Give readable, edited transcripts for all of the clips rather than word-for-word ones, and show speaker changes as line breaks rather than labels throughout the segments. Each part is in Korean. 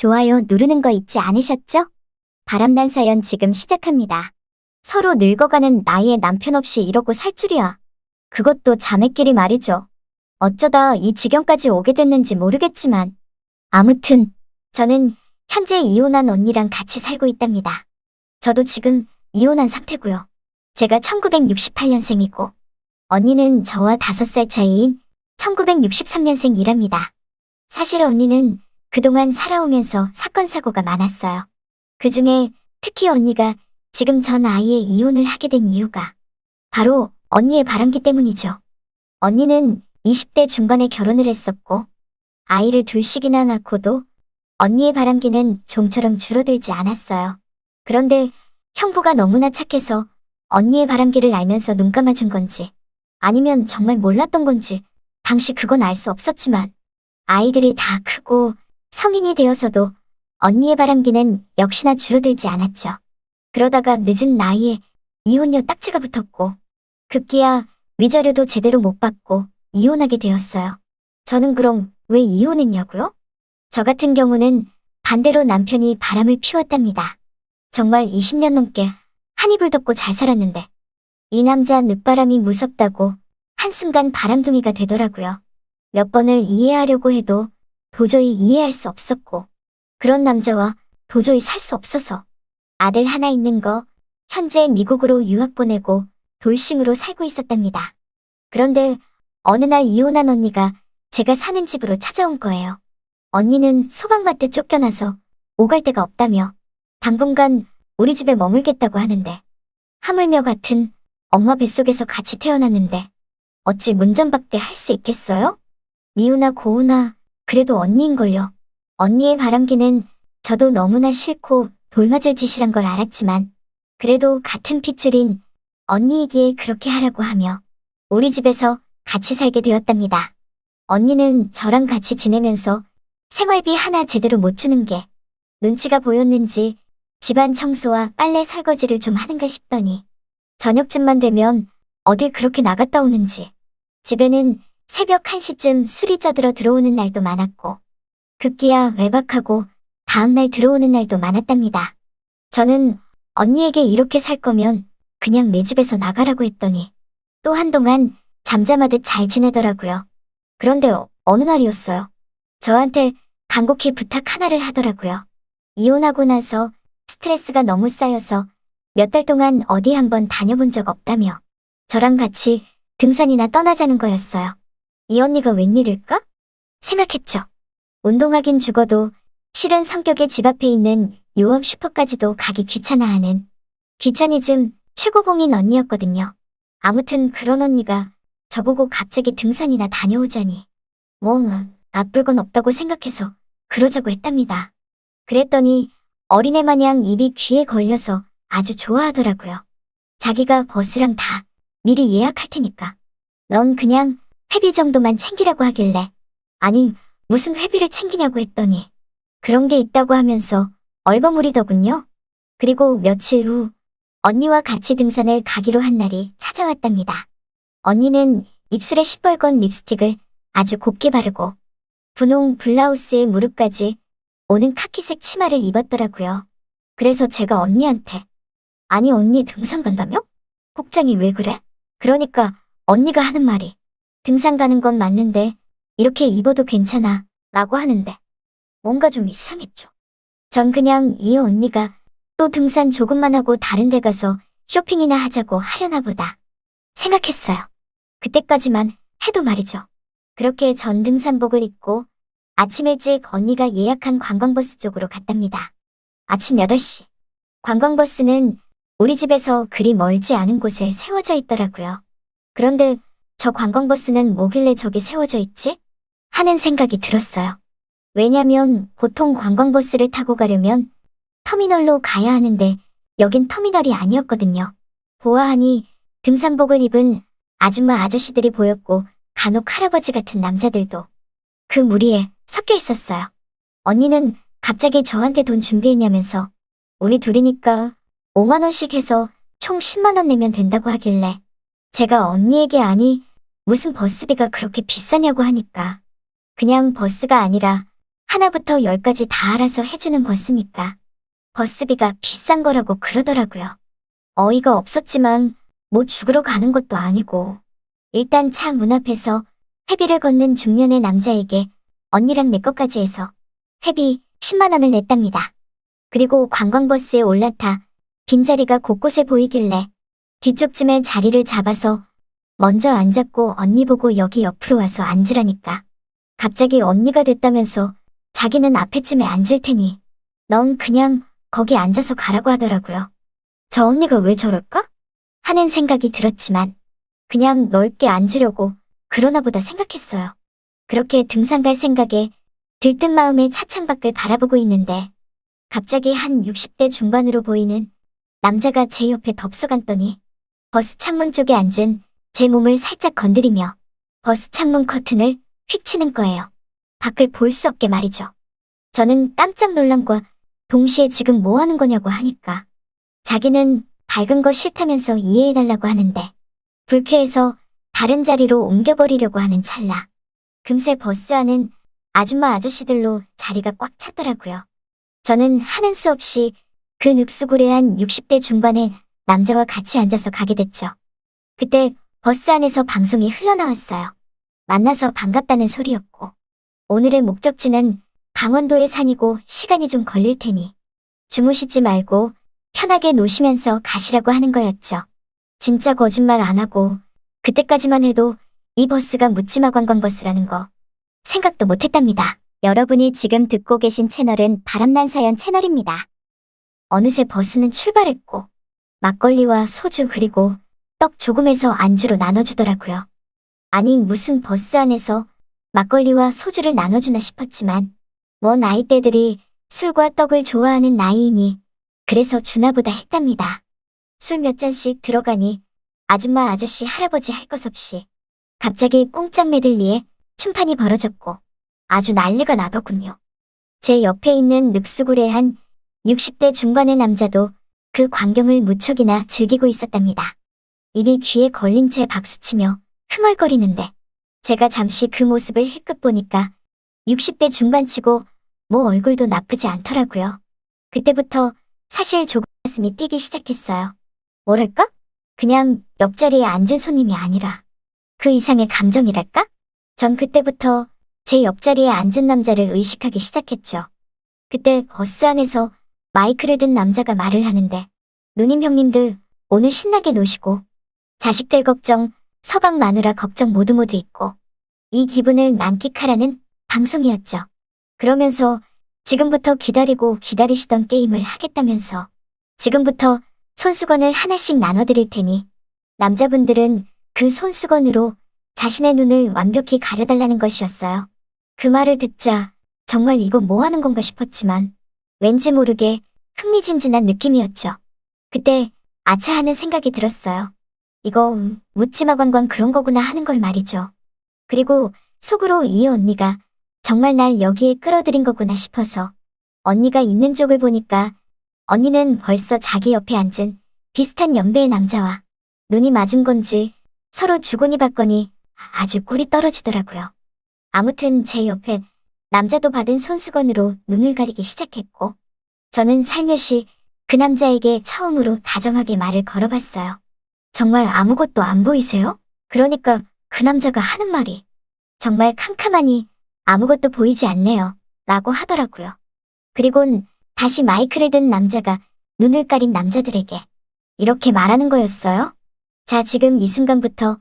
좋아요 누르는 거 잊지 않으셨죠? 바람난 사연 지금 시작합니다. 서로 늙어가는 나이에 남편 없이 이러고 살 줄이야. 그것도 자매끼리 말이죠. 어쩌다 이 지경까지 오게 됐는지 모르겠지만 아무튼 저는 현재 이혼한 언니랑 같이 살고 있답니다. 저도 지금 이혼한 상태고요. 제가 1968년생이고 언니는 저와 5살 차이인 1963년생이랍니다. 사실 언니는 그동안 살아오면서 사건 사고가 많았어요. 그중에 특히 언니가 지금 전 아이의 이혼을 하게 된 이유가 바로 언니의 바람기 때문이죠. 언니는 20대 중반에 결혼을 했었고 아이를 둘씩이나 낳고도 언니의 바람기는 좀처럼 줄어들지 않았어요. 그런데 형부가 너무나 착해서 언니의 바람기를 알면서 눈 감아준 건지 아니면 정말 몰랐던 건지 당시 그건 알 수 없었지만 아이들이 다 크고 성인이 되어서도 언니의 바람기는 역시나 줄어들지 않았죠. 그러다가 늦은 나이에 이혼녀 딱지가 붙었고 급기야 위자료도 제대로 못 받고 이혼하게 되었어요. 저는 그럼 왜 이혼했냐고요? 저 같은 경우는 반대로 남편이 바람을 피웠답니다. 정말 20년 넘게 한 이불 덮고 잘 살았는데 이 남자 늦바람이 무섭다고 한순간 바람둥이가 되더라고요. 몇 번을 이해하려고 해도 도저히 이해할 수 없었고 그런 남자와 도저히 살 수 없어서 아들 하나 있는 거 현재 미국으로 유학 보내고 돌싱으로 살고 있었답니다. 그런데 어느 날 이혼한 언니가 제가 사는 집으로 찾아온 거예요. 언니는 소방마트 쫓겨나서 오갈 데가 없다며 당분간 우리 집에 머물겠다고 하는데 하물며 같은 엄마 뱃속에서 같이 태어났는데 어찌 문전박대 할 수 있겠어요? 미우나 고우나 그래도 언니인걸요. 언니의 바람기는 저도 너무나 싫고 돌맞을 짓이란 걸 알았지만 그래도 같은 핏줄인 언니이기에 그렇게 하라고 하며 우리 집에서 같이 살게 되었답니다. 언니는 저랑 같이 지내면서 생활비 하나 제대로 못 주는 게 눈치가 보였는지 집안 청소와 빨래 설거지를 좀 하는가 싶더니 저녁쯤만 되면 어딜 그렇게 나갔다 오는지 집에는 새벽 1시쯤 술이 쪄들어 들어오는 날도 많았고 급기야 외박하고 다음날 들어오는 날도 많았답니다. 저는 언니에게 이렇게 살 거면 그냥 내 집에서 나가라고 했더니 또 한동안 잠잠하듯 잘 지내더라고요. 그런데 어느 날이었어요. 저한테 간곡히 부탁 하나를 하더라고요. 이혼하고 나서 스트레스가 너무 쌓여서 몇 달 동안 어디 한번 다녀본 적 없다며 저랑 같이 등산이나 떠나자는 거였어요. 이 언니가 웬일일까? 생각했죠. 운동하긴 죽어도 실은 성격의 집 앞에 있는 요업 슈퍼까지도 가기 귀찮아하는 귀차니즘 최고봉인 언니였거든요. 아무튼 그런 언니가 저보고 갑자기 등산이나 다녀오자니 뭐 나쁠 건 없다고 생각해서 그러자고 했답니다. 그랬더니 어린애 마냥 입이 귀에 걸려서 아주 좋아하더라고요. 자기가 버스랑 다 미리 예약할 테니까 넌 그냥 회비 정도만 챙기라고 하길래 아니 무슨 회비를 챙기냐고 했더니 그런 게 있다고 하면서 얼버무리더군요. 그리고 며칠 후 언니와 같이 등산을 가기로 한 날이 찾아왔답니다. 언니는 입술에 시뻘건 립스틱을 아주 곱게 바르고 분홍 블라우스에 무릎까지 오는 카키색 치마를 입었더라고요. 그래서 제가 언니한테 아니 언니 등산 간다며? 복장이 왜 그래? 그러니까 언니가 하는 말이 등산 가는 건 맞는데 이렇게 입어도 괜찮아 라고 하는데 뭔가 좀 이상했죠. 전 그냥 이 언니가 또 등산 조금만 하고 다른 데 가서 쇼핑이나 하자고 하려나 보다 생각했어요. 그때까지만 해도 말이죠. 그렇게 전 등산복을 입고 아침 일찍 언니가 예약한 관광버스 쪽으로 갔답니다. 아침 8시. 관광버스는 우리 집에서 그리 멀지 않은 곳에 세워져 있더라고요. 그런데 저 관광버스는 뭐길래 저기 세워져 있지? 하는 생각이 들었어요. 왜냐면 보통 관광버스를 타고 가려면 터미널로 가야 하는데 여긴 터미널이 아니었거든요. 보아하니 등산복을 입은 아줌마 아저씨들이 보였고 간혹 할아버지 같은 남자들도 그 무리에 섞여 있었어요. 언니는 갑자기 저한테 돈 준비했냐면서 우리 둘이니까 5만 원씩 해서 총 10만 원 내면 된다고 하길래 제가 언니에게 아니 무슨 버스비가 그렇게 비싸냐고 하니까 그냥 버스가 아니라 하나부터 열까지 다 알아서 해주는 버스니까 버스비가 비싼 거라고 그러더라고요. 어이가 없었지만 뭐 죽으러 가는 것도 아니고 일단 차 문 앞에서 회비를 걷는 중년의 남자에게 언니랑 내 것까지 해서 회비 10만 원을 냈답니다. 그리고 관광버스에 올라타 빈자리가 곳곳에 보이길래 뒤쪽쯤에 자리를 잡아서 먼저 앉았고 언니 보고 여기 옆으로 와서 앉으라니까 갑자기 언니가 됐다면서 자기는 앞에쯤에 앉을 테니 넌 그냥 거기 앉아서 가라고 하더라고요. 저 언니가 왜 저럴까? 하는 생각이 들었지만 그냥 넓게 앉으려고 그러나 보다 생각했어요. 그렇게 등산 갈 생각에 들뜬 마음에 차창 밖을 바라보고 있는데 갑자기 한 60대 중반으로 보이는 남자가 제 옆에 덥석앉더니 버스 창문 쪽에 앉은 제 몸을 살짝 건드리며 버스 창문 커튼을 휙 치는 거예요. 밖을 볼 수 없게 말이죠. 저는 깜짝 놀람과 동시에 지금 뭐 하는 거냐고 하니까 자기는 밝은 거 싫다면서 이해해달라고 하는데 불쾌해서 다른 자리로 옮겨버리려고 하는 찰나 금세 버스 안은 아줌마 아저씨들로 자리가 꽉 찼더라고요. 저는 하는 수 없이 그 늑수구레한 60대 중반의 남자와 같이 앉아서 가게 됐죠. 그때 버스 안에서 방송이 흘러나왔어요. 만나서 반갑다는 소리였고 오늘의 목적지는 강원도의 산이고 시간이 좀 걸릴 테니 주무시지 말고 편하게 노시면서 가시라고 하는 거였죠. 진짜 거짓말 안 하고 그때까지만 해도 이 버스가 묻지마 관광버스라는 거 생각도 못했답니다. 여러분이 지금 듣고 계신 채널은 바람난 사연 채널입니다. 어느새 버스는 출발했고 막걸리와 소주 그리고 떡 조금해서 안주로 나눠주더라고요. 아니 무슨 버스 안에서 막걸리와 소주를 나눠주나 싶었지만 뭐 나이대들이 술과 떡을 좋아하는 나이이니 그래서 주나보다 했답니다. 술 몇 잔씩 들어가니 아줌마 아저씨 할아버지 할 것 없이 갑자기 뽕짝 메들리에 춤판이 벌어졌고 아주 난리가 나더군요. 제 옆에 있는 늑수구레한 60대 중반의 남자도 그 광경을 무척이나 즐기고 있었답니다. 입이 귀에 걸린 채 박수치며 흥얼거리는데 제가 잠시 그 모습을 힐끗 보니까 60대 중반치고 뭐 얼굴도 나쁘지 않더라고요. 그때부터 사실 조금 가슴이 뛰기 시작했어요. 뭐랄까? 그냥 옆자리에 앉은 손님이 아니라 그 이상의 감정이랄까? 전 그때부터 제 옆자리에 앉은 남자를 의식하기 시작했죠. 그때 버스 안에서 마이크를 든 남자가 말을 하는데 누님 형님들 오늘 신나게 노시고 자식들 걱정, 서방 마누라 걱정 모두 있고 이 기분을 만끽하라는 방송이었죠. 그러면서 지금부터 기다리고 기다리시던 게임을 하겠다면서 지금부터 손수건을 하나씩 나눠드릴 테니 남자분들은 그 손수건으로 자신의 눈을 완벽히 가려달라는 것이었어요. 그 말을 듣자 정말 이거 뭐 하는 건가 싶었지만 왠지 모르게 흥미진진한 느낌이었죠. 그때 아차 하는 생각이 들었어요. 이거 묻지마 관광 그런 거구나 하는 걸 말이죠. 그리고 속으로 이 언니가 정말 날 여기에 끌어들인 거구나 싶어서 언니가 있는 쪽을 보니까 언니는 벌써 자기 옆에 앉은 비슷한 연배의 남자와 눈이 맞은 건지 서로 주거니 받거니 아주 꿀이 떨어지더라고요. 아무튼 제 옆에 남자도 받은 손수건으로 눈을 가리기 시작했고 저는 살며시 그 남자에게 처음으로 다정하게 말을 걸어봤어요. 정말 아무것도 안 보이세요? 그러니까 그 남자가 하는 말이 정말 캄캄하니 아무것도 보이지 않네요. 라고 하더라고요. 그리곤 다시 마이크를 든 남자가 눈을 가린 남자들에게 이렇게 말하는 거였어요. 자, 지금 이 순간부터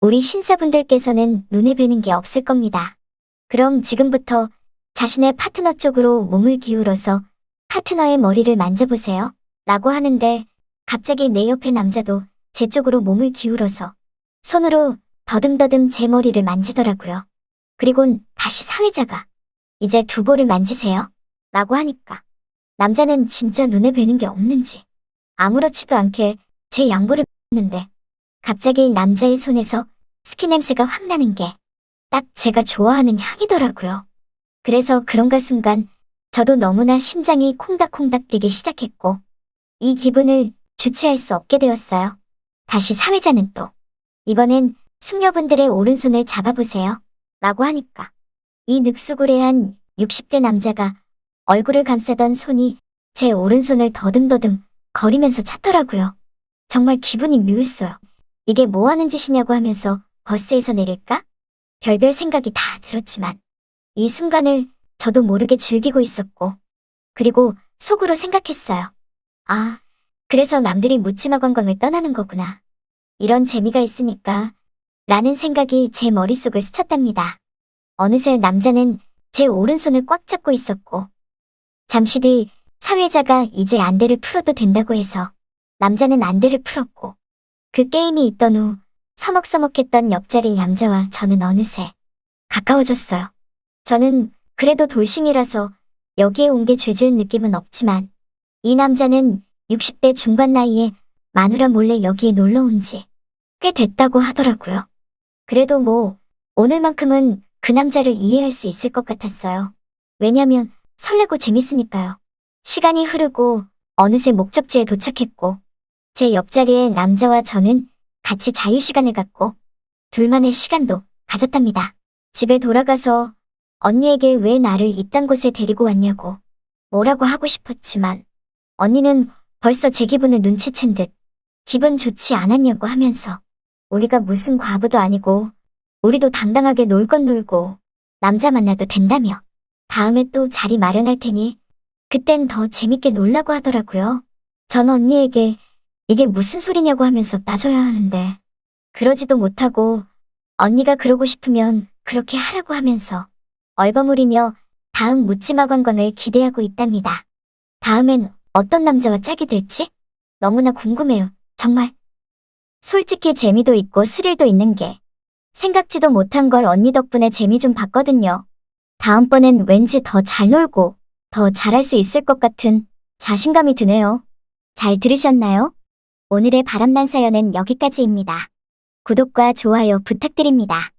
우리 신사분들께서는 눈에 뵈는 게 없을 겁니다. 그럼 지금부터 자신의 파트너 쪽으로 몸을 기울여서 파트너의 머리를 만져보세요. 라고 하는데 갑자기 내 옆에 남자도 제 쪽으로 몸을 기울여서 손으로 더듬더듬 제 머리를 만지더라고요. 그리곤 다시 사회자가 이제 두 볼을 만지세요. 라고 하니까 남자는 진짜 눈에 뵈는 게 없는지 아무렇지도 않게 제 양볼을 만졌는데 갑자기 남자의 손에서 스킨 냄새가 확 나는 게 딱 제가 좋아하는 향이더라고요. 그래서 그런가 순간 저도 너무나 심장이 콩닥콩닥 뛰기 시작했고 이 기분을 주체할 수 없게 되었어요. 다시 사회자는 또 이번엔 숙녀분들의 오른손을 잡아보세요. 라고 하니까 이 늑수구레한 60대 남자가 얼굴을 감싸던 손이 제 오른손을 더듬더듬 거리면서 찾더라고요. 정말 기분이 묘했어요. 이게 뭐 하는 짓이냐고 하면서 버스에서 내릴까? 별별 생각이 다 들었지만 이 순간을 저도 모르게 즐기고 있었고, 그리고 속으로 생각했어요. 아, 그래서 남들이 묻지마 관광을 떠나는 거구나. 이런 재미가 있으니까 라는 생각이 제 머릿속을 스쳤답니다. 어느새 남자는 제 오른손을 꽉 잡고 있었고, 잠시 뒤 사회자가 이제 안대를 풀어도 된다고 해서 남자는 안대를 풀었고, 그 게임이 있던 후 서먹서먹했던 옆자리 남자와 저는 어느새 가까워졌어요. 저는 그래도 돌싱이라서 여기에 온 게 죄 지은 느낌은 없지만 이 남자는 60대 중반 나이에 마누라 몰래 여기에 놀러 온 지 꽤 됐다고 하더라고요. 그래도 뭐 오늘만큼은 그 남자를 이해할 수 있을 것 같았어요. 왜냐면 설레고 재밌으니까요. 시간이 흐르고 어느새 목적지에 도착했고, 제 옆자리에 남자와 저는 같이 자유시간을 갖고 둘만의 시간도 가졌답니다. 집에 돌아가서 언니에게 왜 나를 이딴 곳에 데리고 왔냐고 뭐라고 하고 싶었지만 언니는 벌써 제 기분을 눈치챈 듯 기분 좋지 않았냐고 하면서 우리가 무슨 과부도 아니고 우리도 당당하게 놀 건 놀고 남자 만나도 된다며 다음에 또 자리 마련할 테니 그땐 더 재밌게 놀라고 하더라고요. 전 언니에게 이게 무슨 소리냐고 하면서 따져야 하는데 그러지도 못하고 언니가 그러고 싶으면 그렇게 하라고 하면서 얼버무리며 다음 묻지마 관광을 기대하고 있답니다. 다음엔 어떤 남자와 짝이 될지 너무나 궁금해요. 정말. 솔직히 재미도 있고 스릴도 있는 게 생각지도 못한 걸 언니 덕분에 재미 좀 봤거든요. 다음번엔 왠지 더 잘 놀고 더 잘할 수 있을 것 같은 자신감이 드네요. 잘 들으셨나요? 오늘의 바람난 사연은 여기까지입니다. 구독과 좋아요 부탁드립니다.